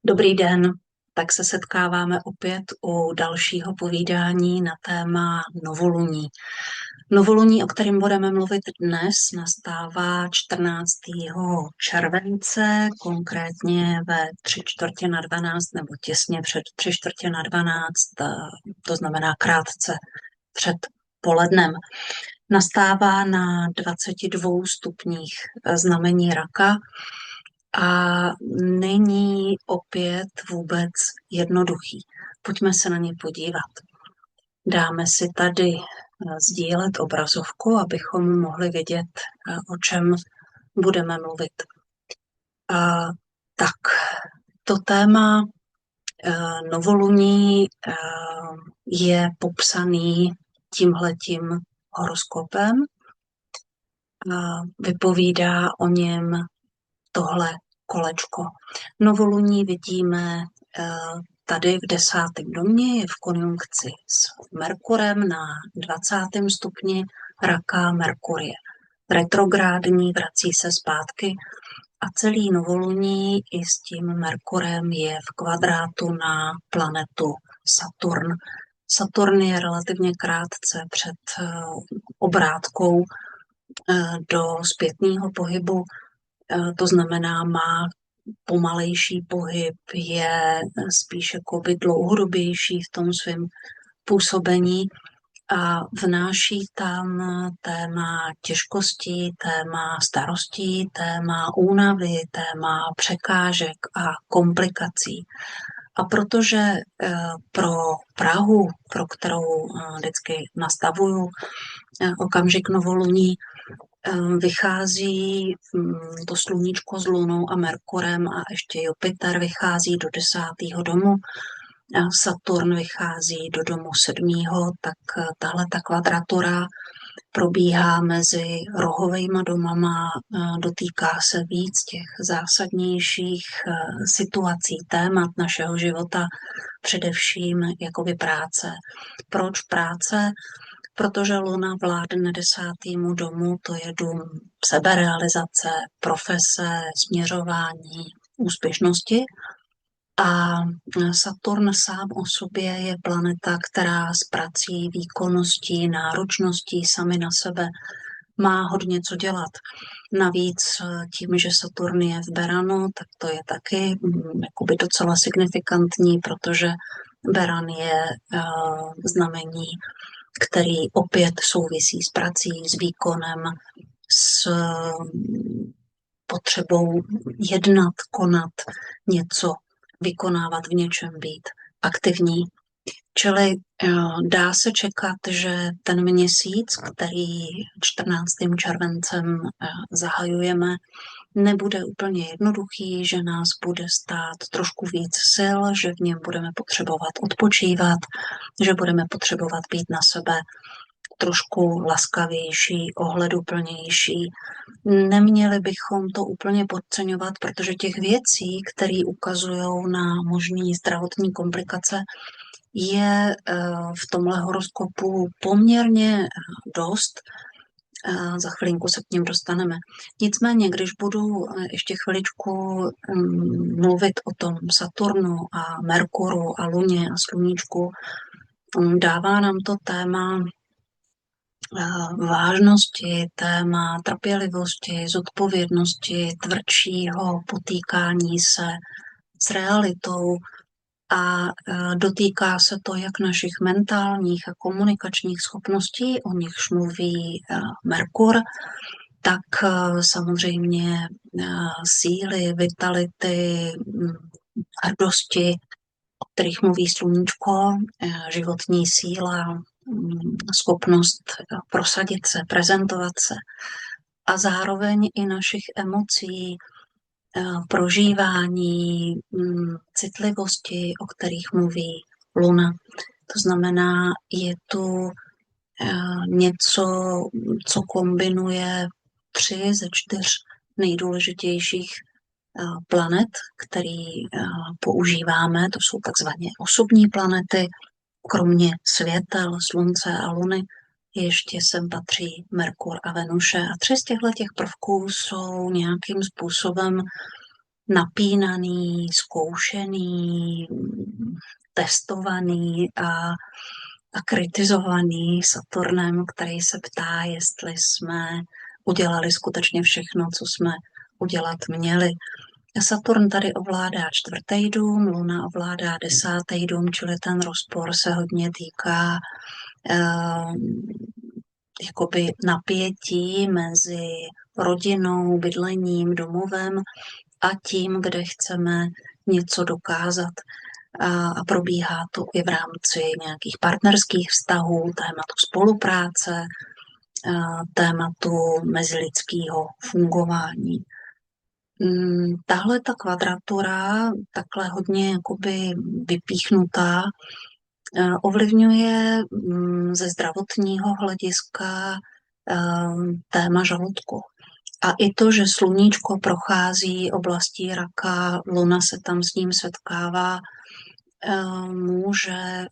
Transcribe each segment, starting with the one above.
Dobrý den, tak se setkáváme opět u dalšího povídání na téma novoluní. Novoluní, o kterém budeme mluvit dnes, nastává 14. července, konkrétně ve 3:45 nebo těsně před 3:45, to znamená krátce před polednem. Nastává na 22 stupních znamení raka a není opět vůbec jednoduchý. Pojďme se na ně podívat. Dáme si tady sdílet obrazovku, abychom mohli vědět, o čem budeme mluvit. Tak, to téma novoluní je popsaný tímhletím horoskopem. Vypovídá o něm tohle kolečko. Novoluní vidíme tady v 10. domě, je v konjunkci s Merkurem na 20. stupni raka. Merkur je retrográdní, vrací se zpátky a celý novoluní i s tím Merkurem je v kvadrátu na planetu Saturn. Saturn je relativně krátce před obrátkou do zpětného pohybu, to znamená, má pomalejší pohyb, je spíš jakoby dlouhodobější v tom svém působení a vnáší tam téma těžkostí, téma starostí, téma únavy, téma překážek a komplikací. A protože pro Prahu, pro kterou vždycky nastavuju okamžik novoluní, vychází to sluníčko s Lunou a Merkurem a ještě Jupiter vychází do 10. domu, Saturn vychází do domu 7., tak tahle ta kvadratura probíhá mezi rohovejma domama, dotýká se víc těch zásadnějších situací, témat našeho života, především jakoby práce. Proč práce? Protože Luna vládne 10. domu, to je dům seberealizace, profese, směřování, úspěšnosti. A Saturn sám o sobě je planeta, která s prací, výkonností, náročností sami na sebe má hodně co dělat. Navíc tím, že Saturn je v Beranu, tak to je taky jakoby docela signifikantní, protože Beran je znamení, který opět souvisí s prací, s výkonem, s potřebou jednat, konat něco, vykonávat v něčem, být aktivní. Čili dá se čekat, že ten měsíc, který 14. červencem zahajujeme, nebude úplně jednoduchý, že nás bude stát trošku víc sil, že v něm budeme potřebovat odpočívat, že budeme potřebovat být na sebe trošku laskavější, ohleduplnější. Neměli bychom to úplně podceňovat, protože těch věcí, které ukazují na možné zdravotní komplikace, je v tomhle horoskopu poměrně dost. Za chvilinku se k ním dostaneme. Nicméně, když budu ještě chviličku mluvit o tom Saturnu a Merkuru a Luně a Sluníčku, dává nám to téma vážnosti, téma trpělivosti, zodpovědnosti, tvrdšího potýkání se s realitou a dotýká se to jak našich mentálních a komunikačních schopností, o nichž mluví Merkur, tak samozřejmě síly, vitality, hrdosti, o kterých mluví Sluníčko, životní síla, schopnost prosadit se, prezentovat se a zároveň i našich emocí, prožívání, citlivosti, o kterých mluví Luna. To znamená, je tu něco, co kombinuje 3 ze 4 nejdůležitějších planet, který používáme. To jsou takzvané osobní planety. Kromě světel, Slunce a Luny ještě sem patří Merkur a Venuše. A 3 z těchto prvků jsou nějakým způsobem napínaný, zkoušený, testovaný a kritizovaný Saturnem, který se ptá, jestli jsme udělali skutečně všechno, co jsme udělat měli. Saturn tady ovládá 4. dům, Luna ovládá 10. dům, čili ten rozpor se hodně týká jakoby napětí mezi rodinou, bydlením, domovem a tím, kde chceme něco dokázat. A probíhá to i v rámci nějakých partnerských vztahů, tématu spolupráce, tématu mezilidského fungování. Tahle ta kvadratura, takhle hodně jakoby vypíchnutá, ovlivňuje ze zdravotního hlediska téma žaludku. A i to, že sluníčko prochází oblastí raka, Luna se tam s ním setkává, může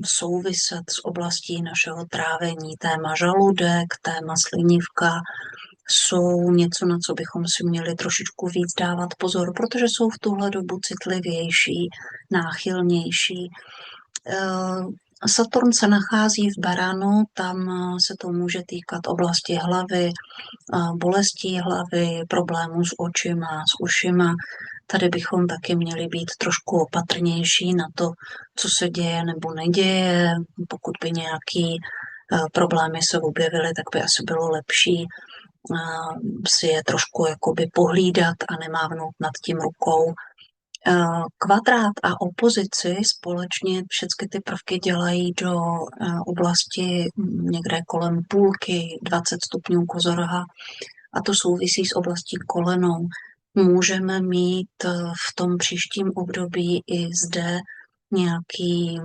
souviset s oblastí našeho trávení. Téma žaludek, téma slinivka jsou něco, na co bychom si měli trošičku víc dávat pozor, protože jsou v tuhle dobu citlivější, náchylnější. Saturn se nachází v Beranu, tam se to může týkat oblasti hlavy, bolestí hlavy, problémů s očima, s ušima. Tady bychom taky měli být trošku opatrnější na to, co se děje nebo neděje. Pokud by nějaký problémy se objevily, tak by asi bylo lepší si je trošku jakoby pohlídat a nemávnout nad tím rukou. Kvadrát a opozici společně všechny ty prvky dělají do oblasti někde kolem půlky, 20 stupňů kozoroha, a to souvisí s oblastí kolenou. Můžeme mít v tom příštím období i zde nějaký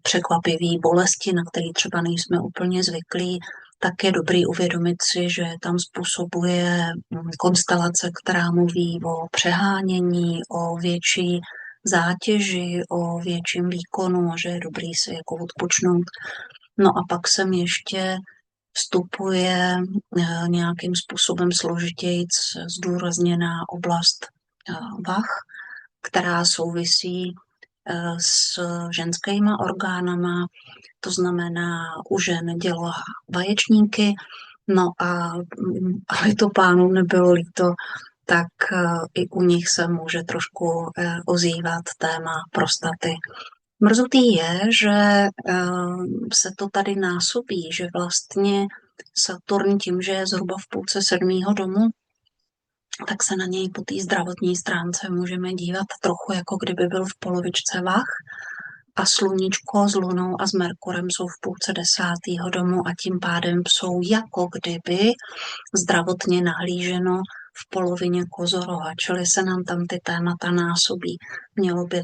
překvapivý bolesti, na který třeba nejsme úplně zvyklí, tak je dobrý uvědomit si, že tam způsobuje konstelace, která mluví o přehánění, o větší zátěži, o větším výkonu a že je dobrý si jako odpočnout. No a pak sem ještě vstupuje nějakým způsobem složitěji zdůrazněná oblast vah, která souvisí s ženskýma orgánama, to znamená u žen děloha vaječníky, no a aby to pánům nebylo líto, tak i u nich se může trošku ozývat téma prostaty. Mrzutý je, že se to tady násobí, že vlastně Saturn tím, že je zhruba v půlce 7. domu, tak se na něj po té zdravotní stránce můžeme dívat trochu, jako kdyby byl v polovičce vah, a sluníčko s Lunou a s Merkurem jsou v půlce 10. domu a tím pádem jsou jako kdyby zdravotně nahlíženo v polovině kozoroha, čili se nám tam ty témata násobí. Mělo by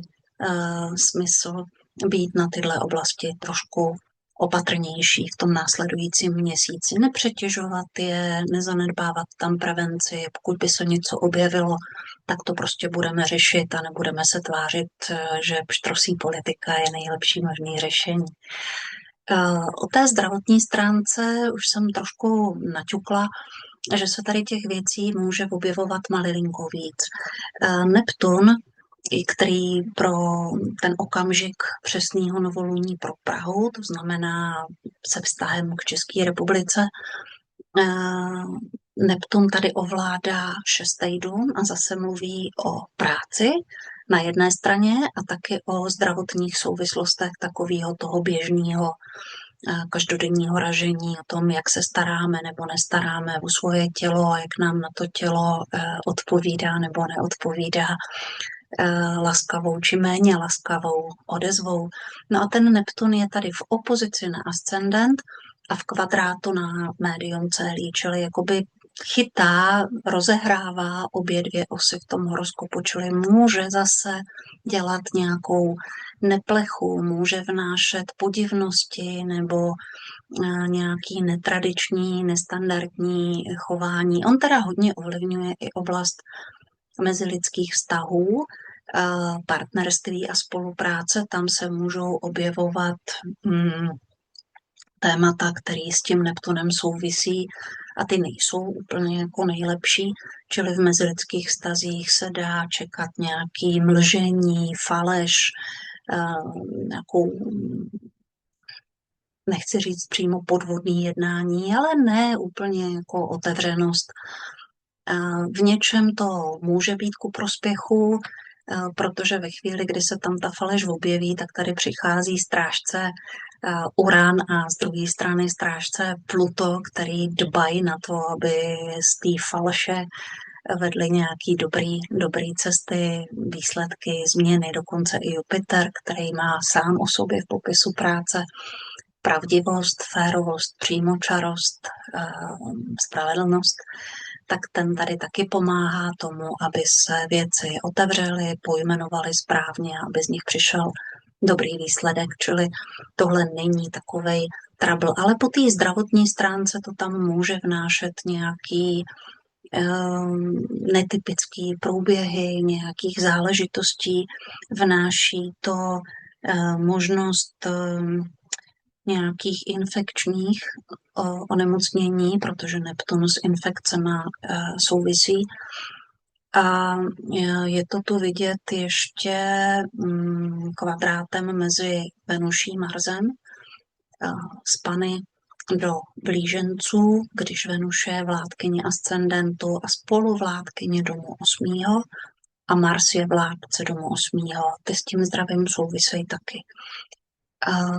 smysl být na tyhle oblasti trošku opatrnější v tom následujícím měsíci. Nepřetěžovat je, nezanedbávat tam prevenci. Pokud by se něco objevilo, tak to prostě budeme řešit a nebudeme se tvářit, že pštrosí politika je nejlepší možný řešení. O té zdravotní stránce už jsem trošku naťukla, že se tady těch věcí může objevovat malilinko víc. Neptun, který pro ten okamžik přesného novoluní pro Prahu, to znamená se vztahem k České republice, Neptun tady ovládá 6. dům a zase mluví o práci na jedné straně a taky o zdravotních souvislostech takového toho běžného každodenního ražení, o tom, jak se staráme nebo nestaráme o svoje tělo a jak nám na to tělo odpovídá nebo neodpovídá laskavou či méně laskavou odezvou. No a ten Neptun je tady v opozici na ascendent a v kvadrátu na médium celý, čili jakoby chytá, rozehrává obě dvě osy v tom horoskopu, čili může zase dělat nějakou neplechu, může vnášet podivnosti nebo nějaký netradiční, nestandardní chování. On teda hodně ovlivňuje i oblast mezilidských vztahů, partnerství a spolupráce. Tam se můžou objevovat témata, které s tím Neptunem souvisí, a ty nejsou úplně jako nejlepší, čili v mezilidských vztazích se dá čekat nějaký mlžení, faleš, nějakou, nechci říct přímo podvodný jednání, ale ne úplně jako otevřenost. V něčem to může být ku prospěchu, protože ve chvíli, kdy se tam ta faleš objeví, tak tady přichází strážce Uran a z druhé strany strážce Pluto, který dbají na to, aby z té falše vedly nějaký dobrý cesty, výsledky, změny, dokonce i Jupiter, který má sám o sobě v popisu práce pravdivost, férovost, přímočarost, spravedlnost, tak ten tady taky pomáhá tomu, aby se věci otevřely, pojmenovaly správně, aby z nich přišel dobrý výsledek, čili tohle není takovej trouble, ale po té zdravotní stránce to tam může vnášet nějaký netypický průběhy nějakých záležitostí, vnáší to možnost nějakých infekčních onemocnění, protože Neptun s infekcemi souvisí. A je to tu vidět ještě kvadrátem mezi Venuší Marsem, z Pany do blíženců, když Venuše je vládkyně ascendentu a spoluvládkyně domu 8. a Mars je vládce domu 8. Ty s tím zdravím souvisejí taky.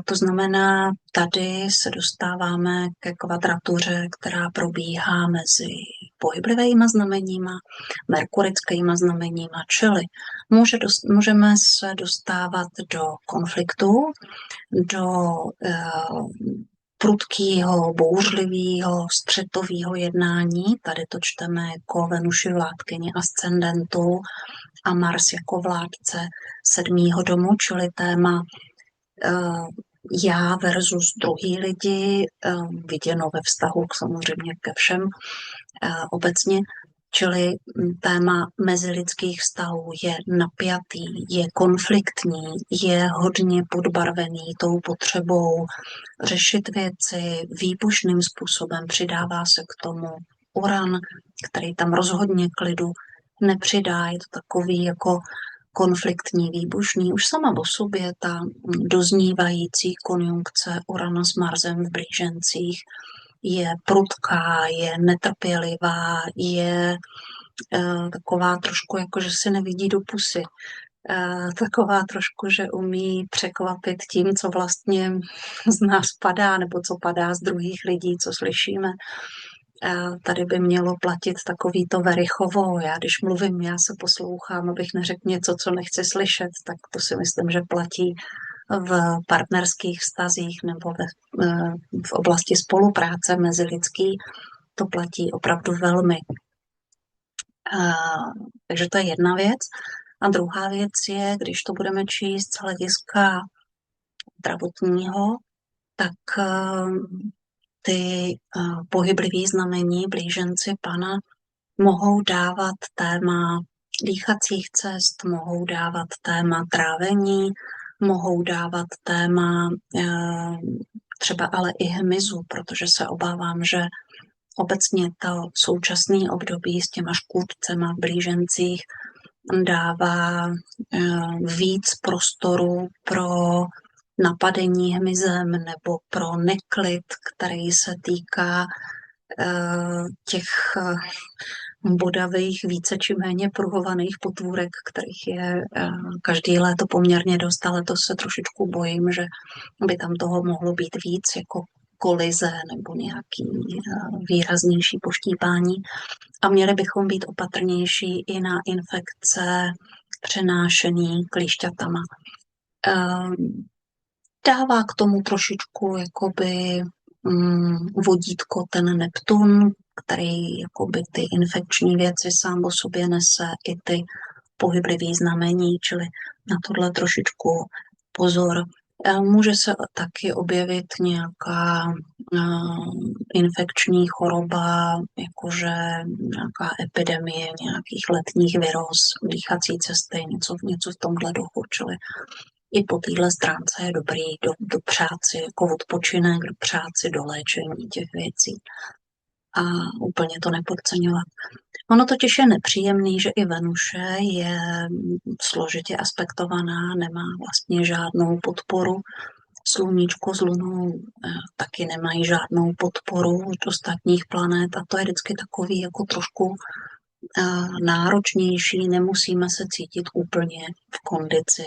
To znamená, tady se dostáváme ke kvadratuře, která probíhá mezi pohyblivými znameníma, merkurickými znameníma, čili můžeme se dostávat do konfliktu, do prudkého, bouřlivého, střetového jednání. Tady to čteme jako Venuši vládkyně ascendentu a Mars jako vládce 7. domu, čili téma já versus druhý lidi, viděno ve vztahu samozřejmě ke všem obecně, čili téma mezilidských vztahů je napjatý, je konfliktní, je hodně podbarvený tou potřebou řešit věci výbušným způsobem. Přidává se k tomu Uran, který tam rozhodně klidu nepřidá, je to takový jako konfliktní, výbušný. Už sama o sobě ta doznívající konjunkce Urana s Marsem v blížencích je prudká, je netrpělivá, je taková trošku jako, že si nevidí do pusy. Taková trošku, že umí překvapit tím, co vlastně z nás padá, nebo co padá z druhých lidí, co slyšíme. Tady by mělo platit takový to Verichovo. Já když mluvím, já se poslouchám, abych neřekl něco, co nechci slyšet, tak to si myslím, že platí v partnerských vztazích nebo v oblasti spolupráce mezilidský. To platí opravdu velmi. Takže to je jedna věc. A druhá věc je, když to budeme číst z hlediska zdravotního, tak ty pohyblivý znamení, blíženci Pana, mohou dávat téma dýchacích cest, mohou dávat téma trávení, mohou dávat téma třeba ale i hmyzu, protože se obávám, že obecně to současné období s těma škůdcema v blížencích dává víc prostoru pro napadení hmyzem nebo pro neklid, který se týká těch bodavých, více či méně pruhovaných potvůrek, kterých je každý léto poměrně dost, ale to se trošičku bojím, že by tam toho mohlo být víc, jako kolize nebo nějaký výraznější poštípání. A měli bychom být opatrnější i na infekce přenášený klíšťatama. Dává k tomu trošičku jakoby vodítko ten Neptun, který jakoby ty infekční věci sám o sobě nese, i ty pohyblivý znamení, čili na tohle trošičku pozor. Může se taky objevit nějaká infekční choroba, jakože nějaká epidemie nějakých letních viróz, dýchací cesty, něco v tomhle duchu, čili i po téhle stránce je dobrý dopřát si jako odpočinek, dopřát si do léčení těch věcí. a úplně to nepodceňovat. Ono totiž je nepříjemný, že i Venuše je složitě aspektovaná, nemá vlastně žádnou podporu. Sluníčko s Lunou taky nemají žádnou podporu od ostatních planet a to je vždycky takový jako trošku náročnější, nemusíme se cítit úplně v kondici.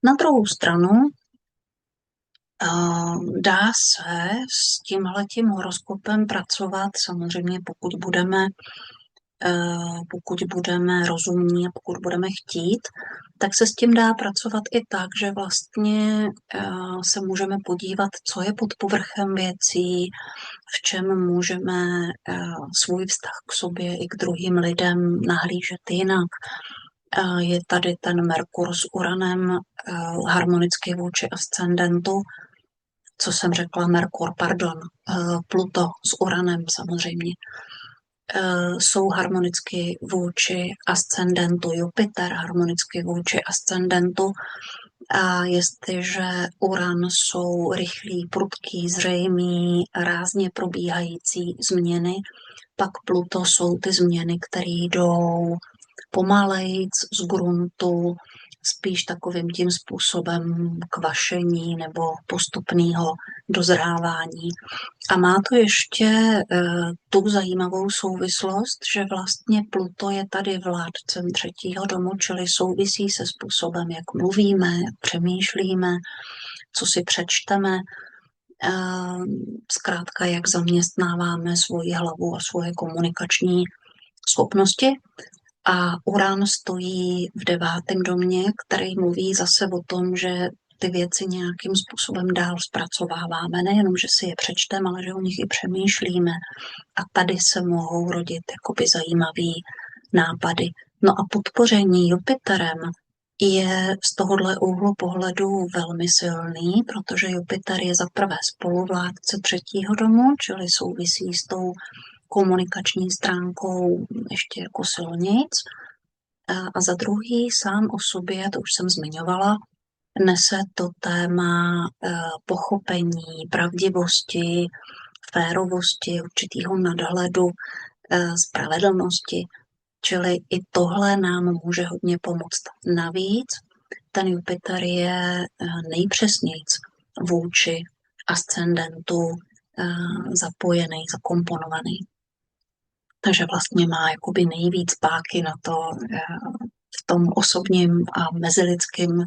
Na druhou stranu dá se s tímhletím horoskopem pracovat samozřejmě, pokud budeme rozumní a pokud budeme chtít, tak se s tím dá pracovat i tak, že vlastně se můžeme podívat, co je pod povrchem věcí, v čem můžeme svůj vztah k sobě i k druhým lidem nahlížet jinak. Je tady ten Merkur s Uranem harmonicky vůči ascendentu, co jsem řekla, Pluto s Uranem samozřejmě. Jsou harmonicky vůči ascendentu, Jupiter harmonicky vůči ascendentu. A jestliže Uran jsou rychlý, prudký, zřejmý, rázně probíhající změny, pak Pluto jsou ty změny, které jdou pomalejc z gruntu, spíš takovým tím způsobem kvašení nebo postupného dozrávání. A má to ještě tu zajímavou souvislost, že vlastně Pluto je tady vládcem třetího domu, čili souvisí se způsobem, jak mluvíme, jak přemýšlíme, co si přečteme, zkrátka jak zaměstnáváme svoji hlavu a svoje komunikační schopnosti. A Uran stojí v 9. domě, který mluví zase o tom, že ty věci nějakým způsobem dál zpracováváme. Nejenom, že si je přečteme, ale že o nich i přemýšlíme. A tady se mohou rodit jakoby zajímavý nápady. No a podpoření Jupiterem je z tohohle úhlu pohledu velmi silný, protože Jupiter je za prvé spoluvládce třetího domu, čili souvisí s tou komunikační stránkou ještě jako silnic. A za druhý sám o sobě, to už jsem zmiňovala, nese to téma pochopení, pravdivosti, férovosti, určitého nadhledu, spravedlnosti. Čili i tohle nám může hodně pomoct. Navíc ten Jupiter je nejpřesnějc vůči ascendentu zapojený, zakomponovaný. Takže vlastně má jakoby nejvíc páky na to v tom osobním a mezilidském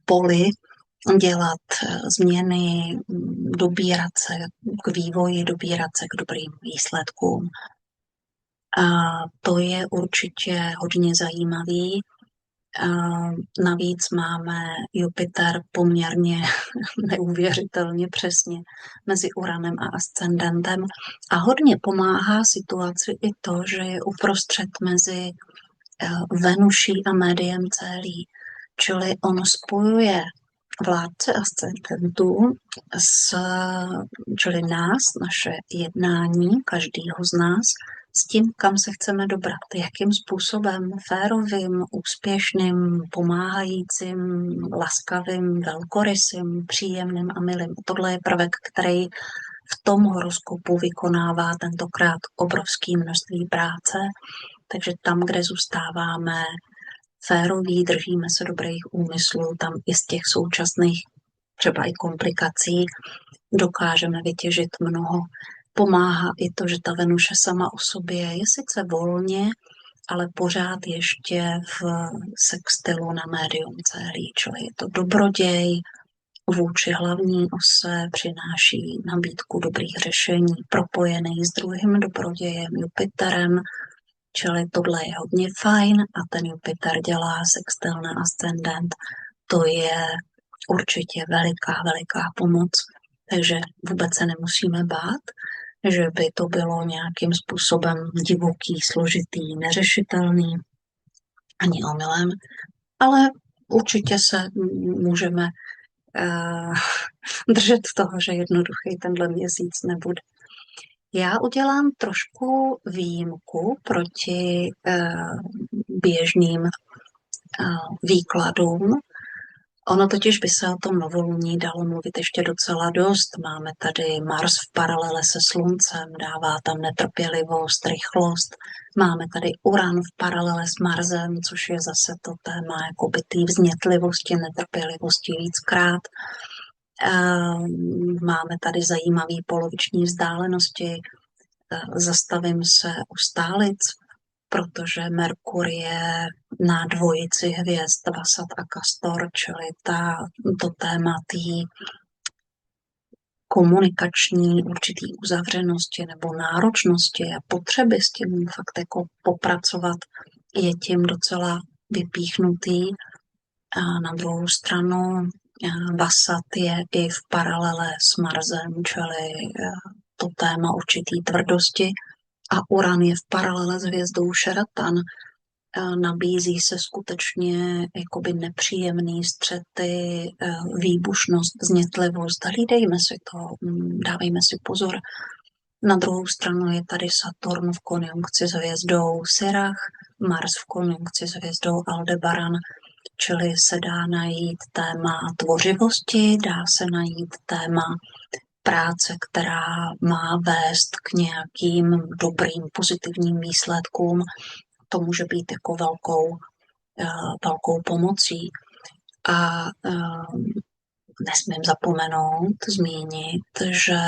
poli dělat změny, dobírat se k vývoji, dobírat se k dobrým výsledkům. A to je určitě hodně zajímavý. Navíc máme Jupiter poměrně neuvěřitelně přesně mezi Uranem a ascendentem a hodně pomáhá situaci i to, že je uprostřed mezi Venuší a médiem celý. Čili on spojuje vládce ascendentů čili nás, naše jednání, každýho z nás, s tím, kam se chceme dobrat, jakým způsobem férovým, úspěšným, pomáhajícím, laskavým, velkorysým, příjemným a milým. Tohle je prvek, který v tom horoskopu vykonává tentokrát obrovské množství práce, takže tam, kde zůstáváme féroví, držíme se dobrých úmyslů, tam i z těch současných třeba i komplikací dokážeme vytěžit mnoho. Pomáhá i to, že ta Venuše sama o sobě je sice volně, ale pořád ještě v sextilu na médium celý, čili je to dobroděj vůči hlavní ose, přináší nabídku dobrých řešení, propojený s druhým dobrodějem Jupiterem, čili tohle je hodně fajn a ten Jupiter dělá sextil na ascendent, to je určitě veliká pomoc, takže vůbec se nemusíme bát, že by to bylo nějakým způsobem divoký, složitý, neřešitelný, ani omylem, ale určitě se můžeme držet toho, že jednoduchý tenhle měsíc nebude. Já udělám trošku výjimku proti běžným výkladům Ono totiž by se o tom novoluní dalo mluvit ještě docela dost. Máme tady Mars v paralele se Sluncem, dává tam netrpělivost, rychlost. Máme tady Uran v paralele s Marsem, což je zase to téma jakoby té vznětlivosti, netrpělivosti víckrát. Máme tady zajímavé poloviční vzdálenosti. Zastavím se u stálic, protože Merkur je na dvojici hvězd Vasat a Castor, čili to téma té komunikační určitý uzavřenosti nebo náročnosti a potřeby s tím fakt jako popracovat je tím docela vypíchnutý. A na druhou stranu Vasat je i v paralele s Marsem, čili to téma určitý tvrdosti, a Uran je v paralele s hvězdou Šaratan. Nabízí se skutečně jakoby nepříjemný střety, výbušnost, vznětlivost. Hlídejme si to, dávejme si pozor. Na druhou stranu je tady Saturn v konjunkci s hvězdou Sirach, Mars v konjunkci s hvězdou Aldebaran, čili se dá najít téma tvořivosti, dá se najít téma práce, která má vést k nějakým dobrým, pozitivním výsledkům. To může být jako velkou pomocí. A nesmím zapomenout zmínit, že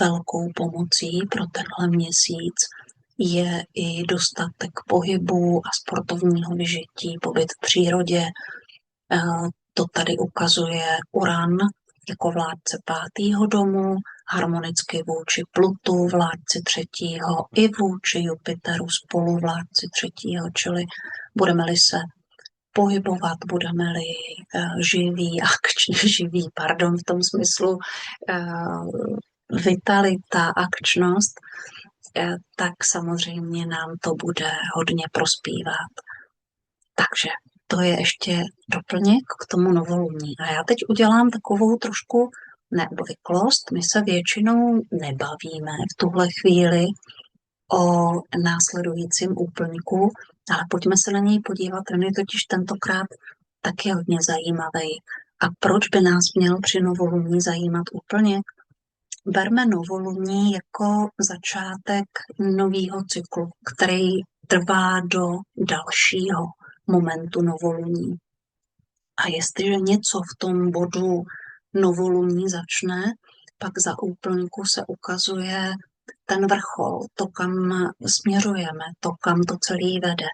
velkou pomocí pro tenhle měsíc je i dostatek pohybu a sportovního vyžití, pobyt v přírodě. To tady ukazuje Uran jako vládce 5. domu, harmonicky vůči Plutu, vládci 3. i vůči Jupiteru, spoluvládci 3. Čili budeme-li se pohybovat, budeme-li živí, v tom smyslu vitalita, akčnost, tak samozřejmě nám to bude hodně prospívat. Takže to je ještě doplněk k tomu novoluní. A já teď udělám takovou trošku neobvyklost. My se většinou nebavíme v tuhle chvíli o následujícím úplňku, ale pojďme se na něj podívat. On je totiž tentokrát taky hodně zajímavý. A proč by nás měl při novoluní zajímat úplněk? Berme novoluní jako začátek nového cyklu, který trvá do dalšího momentu novoluní. A jestliže něco v tom bodu novoluní začne, pak za úplňku se ukazuje ten vrchol, to, kam směřujeme, to, kam to celý vede.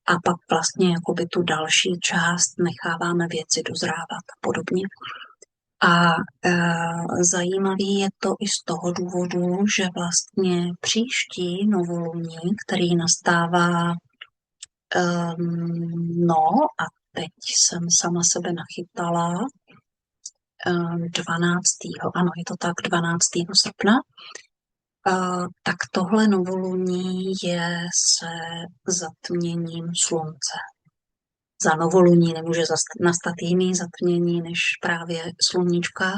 A pak vlastně jakoby tu další část necháváme věci dozrávat a podobně. A zajímavý je to i z toho důvodu, že vlastně příští novoluní, který nastává, a teď jsem sama sebe nachytala, 12. ano, je to tak, 12. srpna, tak tohle novoluní je se zatměním slunce. Za novoluní nemůže nastat jiný zatmění než právě sluníčka,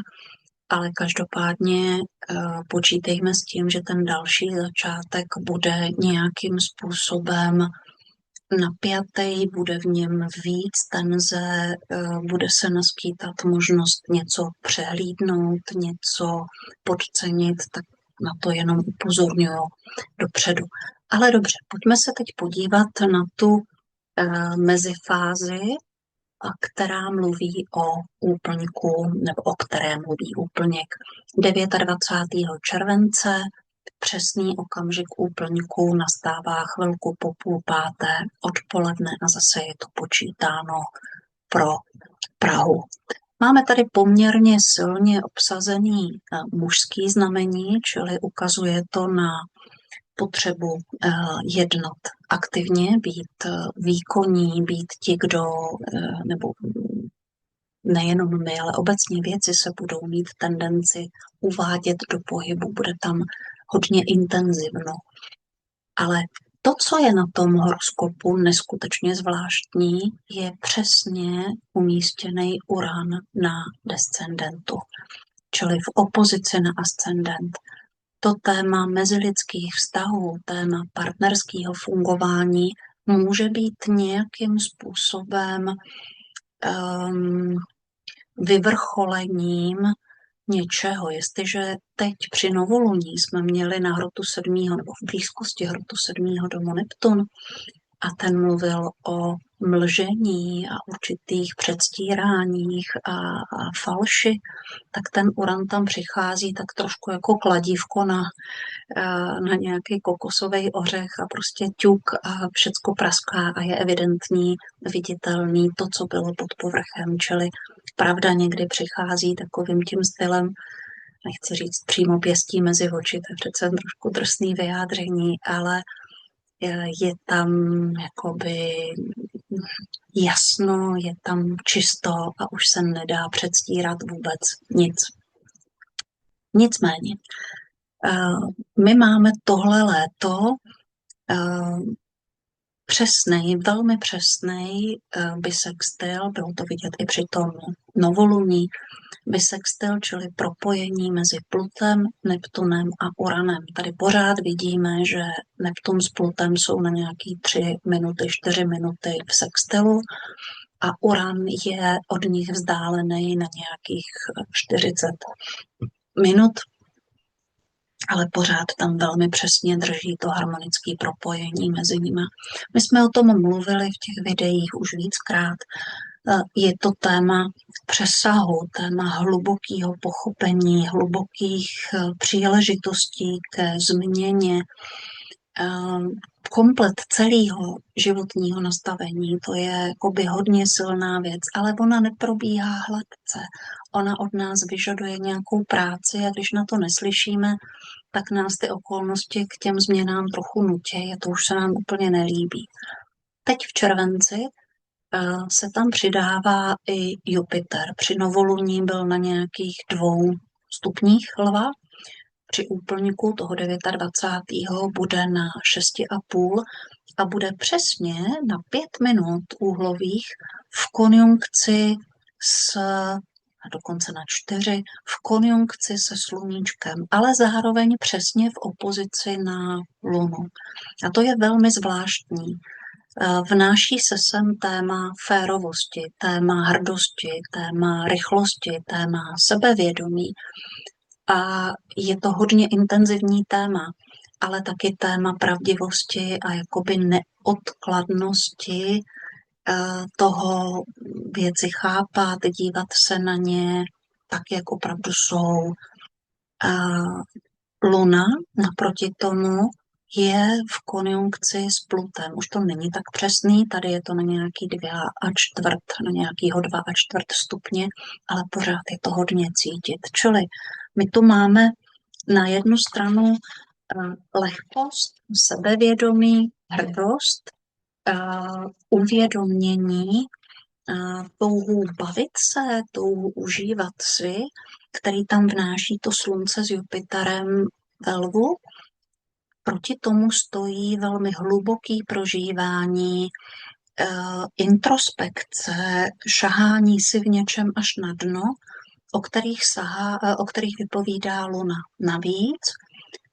ale každopádně počítejme s tím, že ten další začátek bude nějakým způsobem napjatý, bude v něm víc tenze, bude se naskýtat možnost něco přehlídnout, něco podcenit, tak na to jenom upozorňuji dopředu. Ale dobře, pojďme se teď podívat na tu mezifázi, která mluví o úplňku, nebo o které mluví úplněk 29. července. Přesný okamžik úplňku nastává chvilku po 5:30 odpoledne a zase je to počítáno pro Prahu. Máme tady poměrně silně obsazený mužský znamení, čili ukazuje to na potřebu jednat aktivně, být výkonní, být ti, kdo, nebo nejenom my, ale obecně věci se budou mít tendenci uvádět do pohybu, bude tam hodně intenzivno. Ale to, co je na tom horoskopu neskutečně zvláštní, je přesně umístěný Uran na descendentu, čili v opozici na ascendent. To téma mezilidských vztahů, téma partnerského fungování může být nějakým způsobem vyvrcholením něčeho. Jestliže teď při novoluní jsme měli na hrotu 7. nebo v blízkosti hrotu 7. domu Neptun a ten mluvil o mlžení a určitých předstíráních a falši, tak ten Uran tam přichází tak trošku jako kladívko na nějaký kokosový ořech a prostě ťuk a všecko praská a je evidentní, viditelný to, co bylo pod povrchem, čili pravda někdy přichází takovým tím stylem, nechci říct přímo pěstí mezi oči, to je přece trošku drsný vyjádření, ale je tam jakoby jasno, je tam čisto a už se nedá předstírat vůbec nic. Nicméně, my máme tohle léto přesnej, velmi přesnej bisextil, bylo to vidět i při tom novoluní, bisextil, čili propojení mezi Plutem, Neptunem a Uranem. Tady pořád vidíme, že Neptun s Plutem jsou na nějaký 3 minuty, 4 minuty v sextilu a Uran je od nich vzdálený na nějakých 40 minut, ale pořád tam velmi přesně drží to harmonické propojení mezi nimi. My jsme o tom mluvili v těch videích už víckrát. Je to téma přesahu, téma hlubokého pochopení, hlubokých příležitostí ke změně komplet celého životního nastavení. To je jakoby hodně silná věc, ale ona neprobíhá hladce. Ona od nás vyžaduje nějakou práci a když na to neslyšíme, tak nás ty okolnosti k těm změnám trochu nutí a to už se nám úplně nelíbí. Teď v červenci se tam přidává i Jupiter. Při novoluní byl na nějakých 2 stupních lva, při úplňku toho 29. bude na 6,5 a bude přesně na 5 minut úhlových v konjunkci a dokonce na 4, v konjunkci se sluníčkem, ale zároveň přesně v opozici na Lunu. A to je velmi zvláštní. Vnáší se sem téma férovosti, téma hrdosti, téma rychlosti, téma sebevědomí. A je to hodně intenzivní téma, ale taky téma pravdivosti a jakoby neodkladnosti toho věci chápat, dívat se na ně tak, jak opravdu jsou. Luna naproti tomu je v konjunkci s Plutem. Už to není tak přesný, tady je to na nějaký 2,25, na nějakýho 2,25 stupně, ale pořád je to hodně cítit. Čili my tu máme na jednu stranu lehkost, sebevědomí, hrdost, uvědomění, touhu bavit se, touhu užívat si, který tam vnáší to slunce s Jupiterem ve lvu. Proti tomu stojí velmi hluboký prožívání, introspekce, šahání si v něčem až na dno, o kterých vypovídá Luna. Navíc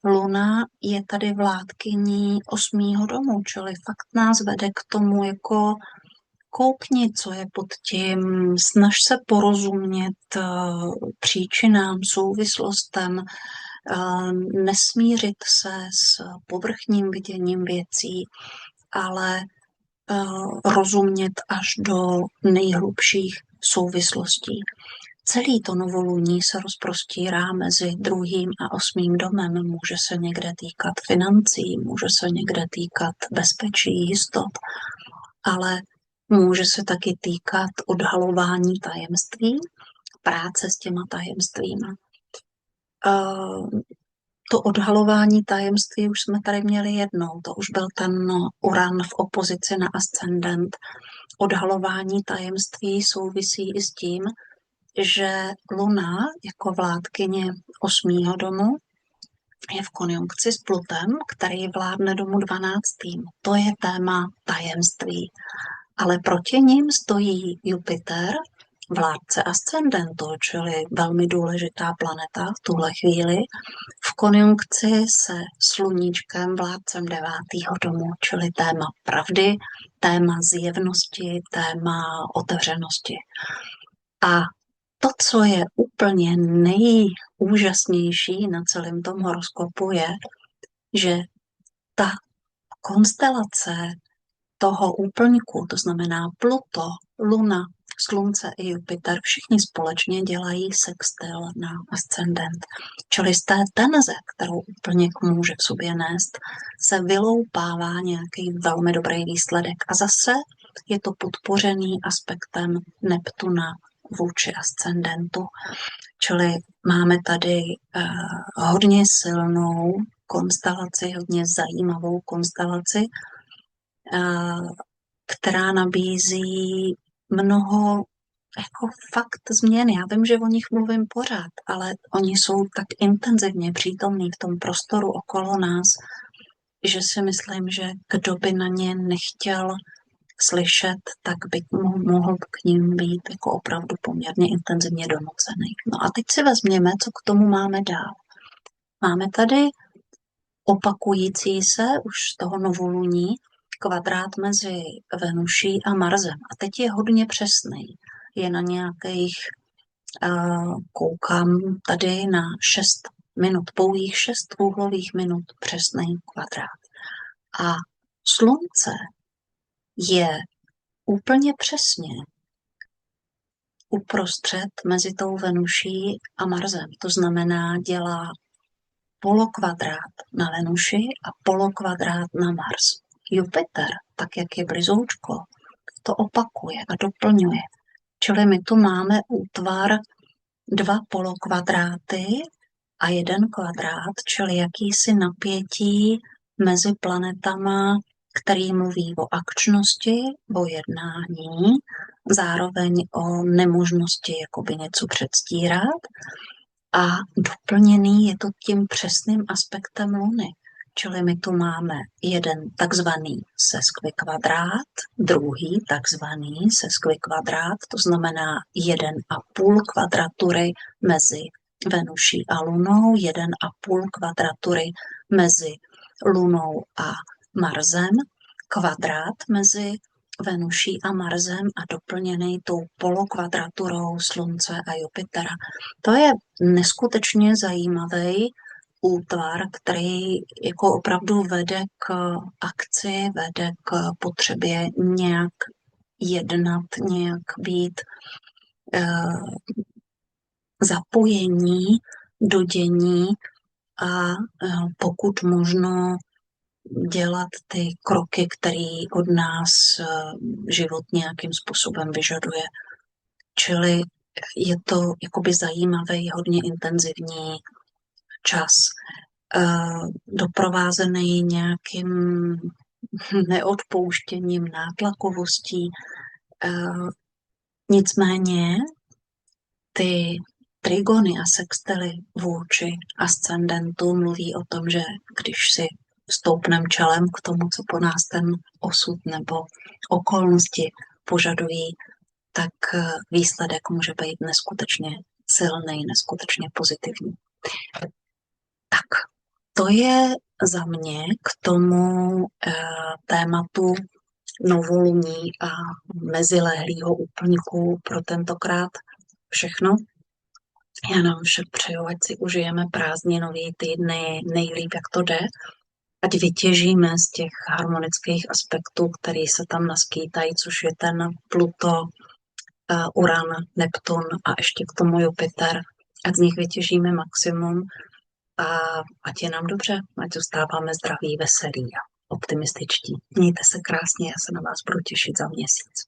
Luna je tady vládkyní 8. domu, čili fakt nás vede k tomu jako koukni, co je pod tím, snaž se porozumět příčinám, souvislostem, nesmířit se s povrchním viděním věcí, ale rozumět až do nejhlubších souvislostí. Celý to novoluní se rozprostírá mezi 2. a 8. domem. Může se někde týkat financí, může se někde týkat bezpečí, jistot, ale může se taky týkat odhalování tajemství, práce s těma tajemstvími. To odhalování tajemství už jsme tady měli jednou, to už byl ten Uran v opozici na ascendent. Odhalování tajemství souvisí i s tím, že Luna jako vládkyně 8. domu je v konjunkci s Plutem, který vládne domu 12. To je téma tajemství. Ale proti ním stojí Jupiter, vládce ascendentu, čili velmi důležitá planeta v tuhle chvíli, v konjunkci se sluníčkem, vládcem 9. domu, čili téma pravdy, téma zjevnosti, téma otevřenosti. A to, co je úplně nejúžasnější na celém tom horoskopu, je, že ta konstelace toho úplňku, to znamená Pluto, Luna, Slunce i Jupiter, všichni společně dělají sextil na ascendent. Čili z té tenze, kterou úplněk může v sobě nést, se vyloupává nějaký velmi dobrý výsledek. A zase je to podpořený aspektem Neptuna vůči ascendentu. Čili máme tady hodně silnou konstelaci, hodně zajímavou konstelaci, která nabízí mnoho jako fakt změn. Já vím, že o nich mluvím pořád, ale oni jsou tak intenzivně přítomní v tom prostoru okolo nás, že si myslím, že kdo by na ně nechtěl slyšet, tak by mohl k ním být jako opravdu poměrně intenzivně donucený. No a teď si vezměme, co k tomu máme dál. Máme tady opakující se už z toho novoluní kvadrát mezi Venuší a Marsem. A teď je hodně přesný. Je na nějakých, koukám tady na 6 minut, pouhých 6 úhlových minut přesný kvadrát. A Slunce je úplně přesně uprostřed mezi tou Venuší a Marsem. To znamená, dělá polokvadrát na Venuši a polokvadrát na Mars. Jupiter, tak jak je blizoučko, to opakuje a doplňuje. Čili my tu máme útvar 2 polokvadráty a 1 kvadrát, čili jakýsi napětí mezi planetama, který mluví o akčnosti, o jednání, zároveň o nemožnosti jakoby něco předstírat a doplněný je to tím přesným aspektem Luny. Čili my tu máme jeden takzvaný seskvikvadrát, druhý takzvaný seskvikvadrát, to znamená 1,5 kvadratury mezi Venuší a Lunou, 1,5 kvadratury mezi Lunou a Marsem, kvadrát mezi Venuší a Marsem a doplněný tou polokvadraturou Slunce a Jupitera. To je neskutečně zajímavý útvar, který jako opravdu vede k akci, vede k potřebě nějak jednat, nějak být zapojení do dění a pokud možno dělat ty kroky, které od nás život nějakým způsobem vyžaduje. Čili je to jakoby zajímavý, hodně intenzivní čas, doprovázený nějakým neodpouštěním, nátlakovostí. Nicméně ty trigony a sextily vůči ascendentu mluví o tom, že když si stoupnem čelem k tomu, co po nás ten osud nebo okolnosti požadují, tak výsledek může být neskutečně silný, neskutečně pozitivní. Tak, to je za mě k tomu tématu novoluní a mezilehlýho úplňku pro tentokrát všechno. Já nám však přeju, ať si užijeme prázdninový týdny nejlíp, jak to jde, ať vytěžíme z těch harmonických aspektů, které se tam naskýtají, což je ten Pluto, Uran, Neptun a ještě k tomu Jupiter, ať z nich vytěžíme maximum a ať je nám dobře, ať zůstáváme zdraví, veselí a optimističtí. Mějte se krásně, já se na vás budu těšit za měsíc.